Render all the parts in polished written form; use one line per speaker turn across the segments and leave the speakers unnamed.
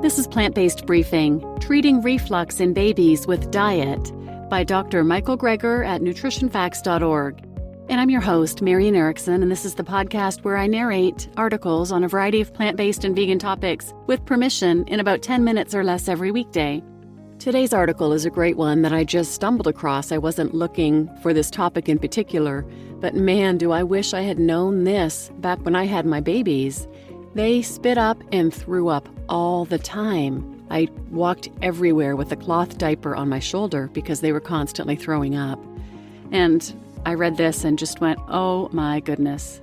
This is Plant-Based Briefing, Treating Reflux in Babies with Diet by Dr. Michael Greger at nutritionfacts.org. And I'm your host, Marian Erickson, and this is the podcast where I narrate articles on a variety of plant-based and vegan topics with permission in about 10 minutes or less every weekday. Today's article is a great one that I just stumbled across. I wasn't looking for this topic in particular, but man, do I wish I had known this back when I had my babies. They spit up and threw up all the time. I walked everywhere with a cloth diaper on my shoulder because they were constantly throwing up. And I read this and just went, oh my goodness.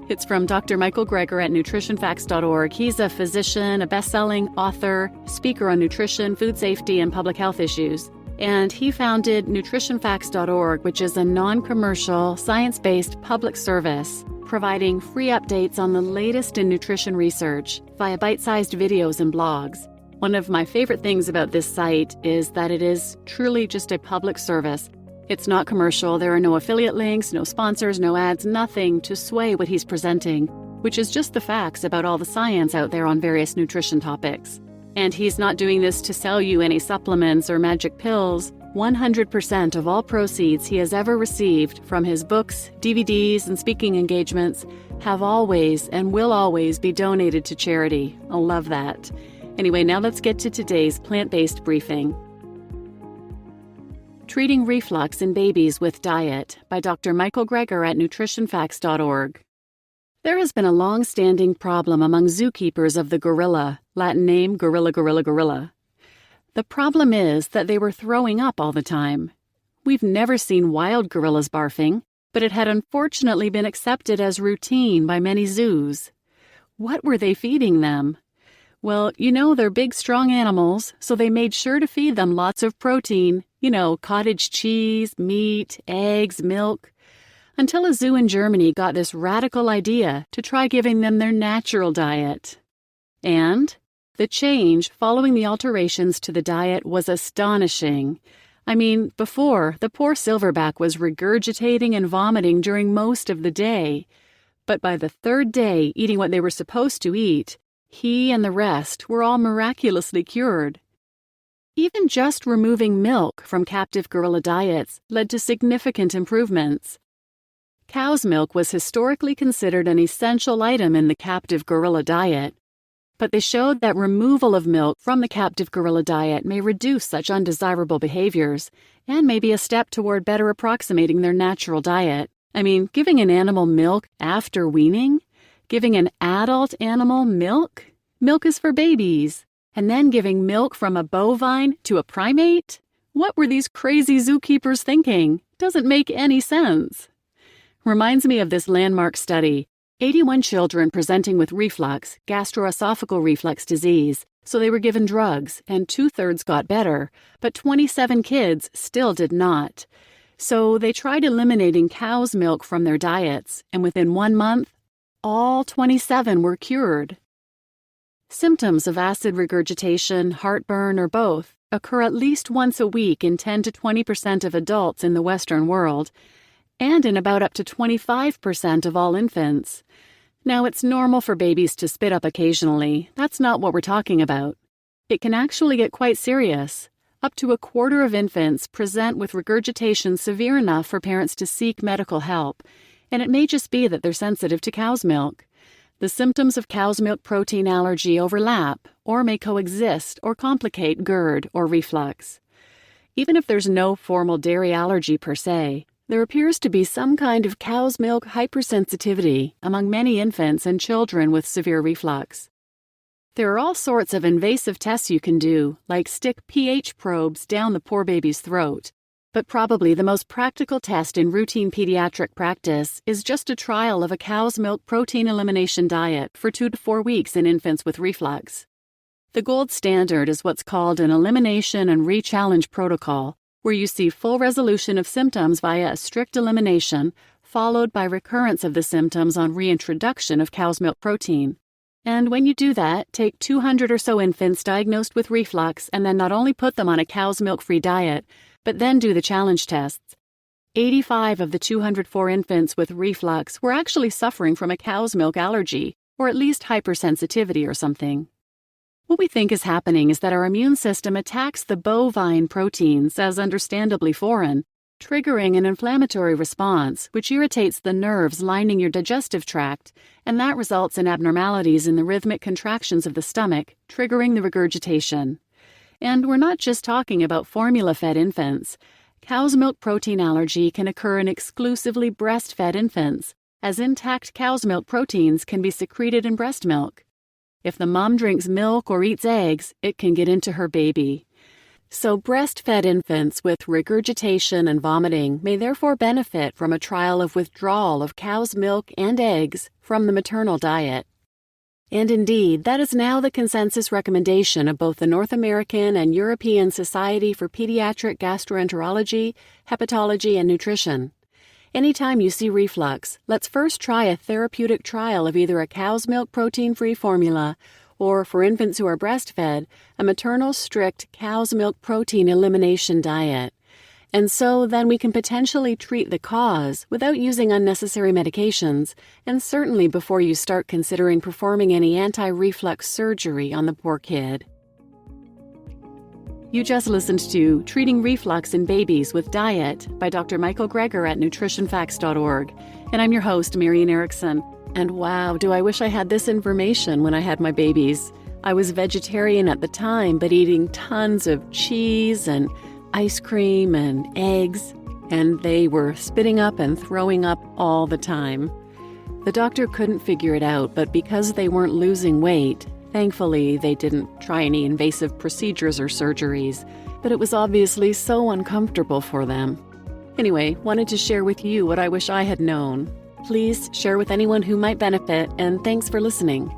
It's from Dr. Michael Greger at nutritionfacts.org. He's a physician, a best-selling author, speaker on nutrition, food safety, and public health issues. And he founded nutritionfacts.org, which is a non-commercial, science-based public service providing free updates on the latest in nutrition research via bite-sized videos and blogs. One of my favorite things about this site is that it is truly just a public service. It's not commercial. There are no affiliate links, no sponsors, no ads, nothing to sway what he's presenting, which is just the facts about all the science out there on various nutrition topics. And he's not doing this to sell you any supplements or magic pills. 100% of all proceeds he has ever received from his books, DVDs, and speaking engagements have always and will always be donated to charity. I love that. Anyway, now let's get to today's plant-based briefing. Treating Reflux in Babies with Diet by Dr. Michael Greger at nutritionfacts.org. There has been a long-standing problem among zookeepers of the gorilla, Latin name gorilla. The problem is that they were throwing up all the time. We've never seen wild gorillas barfing, but it had unfortunately been accepted as routine by many zoos. What were they feeding them? Well, they're big, strong animals, so they made sure to feed them lots of protein, cottage cheese, meat, eggs, milk, until a zoo in Germany got this radical idea to try giving them their natural diet. And the change following the alterations to the diet was astonishing. Before, the poor silverback was regurgitating and vomiting during most of the day. But by the third day, eating what they were supposed to eat, he and the rest were all miraculously cured. Even just removing milk from captive gorilla diets led to significant improvements. Cow's milk was historically considered an essential item in the captive gorilla diet, but they showed that removal of milk from the captive gorilla diet may reduce such undesirable behaviors and may be a step toward better approximating their natural diet. Giving an animal milk after weaning? Giving an adult animal milk? Milk is for babies. And then giving milk from a bovine to a primate? What were these crazy zookeepers thinking? Doesn't make any sense. Reminds me of this landmark study. 81 children presenting with reflux, gastroesophageal reflux disease, so they were given drugs, and 2/3 got better, but 27 kids still did not. So they tried eliminating cow's milk from their diets, and within 1 month, all 27 were cured. Symptoms of acid regurgitation, heartburn, or both occur at least once a week in 10 to 20% of adults in the Western world, and in about up to 25% of all infants. Now, it's normal for babies to spit up occasionally. That's not what we're talking about. It can actually get quite serious. Up to a quarter of infants present with regurgitation severe enough for parents to seek medical help, and it may just be that they're sensitive to cow's milk. The symptoms of cow's milk protein allergy overlap or may coexist or complicate Gerd or reflux. Even if there's no formal dairy allergy per se, there appears to be some kind of cow's milk hypersensitivity among many infants and children with severe reflux. There are all sorts of invasive tests you can do, like stick pH probes down the poor baby's throat. But probably the most practical test in routine pediatric practice is just a trial of a cow's milk protein elimination diet for 2 to 4 weeks in infants with reflux. The gold standard is what's called an elimination and re-challenge protocol, where you see full resolution of symptoms via a strict elimination, followed by recurrence of the symptoms on reintroduction of cow's milk protein. And when you do that, take 200 or so infants diagnosed with reflux and then not only put them on a cow's milk-free diet, but then do the challenge tests. 85 of the 204 infants with reflux were actually suffering from a cow's milk allergy, or at least hypersensitivity or something. What we think is happening is that our immune system attacks the bovine proteins as understandably foreign, triggering an inflammatory response which irritates the nerves lining your digestive tract, and that results in abnormalities in the rhythmic contractions of the stomach, triggering the regurgitation. And we're not just talking about formula-fed infants. Cow's milk protein allergy can occur in exclusively breastfed infants, as intact cow's milk proteins can be secreted in breast milk. If the mom drinks milk or eats eggs, it can get into her baby. So breastfed infants with regurgitation and vomiting may therefore benefit from a trial of withdrawal of cow's milk and eggs from the maternal diet. And indeed, that is now the consensus recommendation of both the North American and European Society for Pediatric Gastroenterology, Hepatology, and Nutrition. Anytime you see reflux, let's first try a therapeutic trial of either a cow's milk protein-free formula or, for infants who are breastfed, a maternal strict cow's milk protein elimination diet. And so then we can potentially treat the cause without using unnecessary medications, and certainly before you start considering performing any anti-reflux surgery on the poor kid. You just listened to Treating Reflux in Babies with Diet by Dr. Michael Greger at nutritionfacts.org. And I'm your host, Marian Erickson. And wow, do I wish I had this information when I had my babies. I was vegetarian at the time, but eating tons of cheese and ice cream and eggs, and they were spitting up and throwing up all the time. The doctor couldn't figure it out, but because they weren't losing weight, thankfully, they didn't try any invasive procedures or surgeries, but it was obviously so uncomfortable for them. Anyway, wanted to share with you what I wish I had known. Please share with anyone who might benefit, and thanks for listening.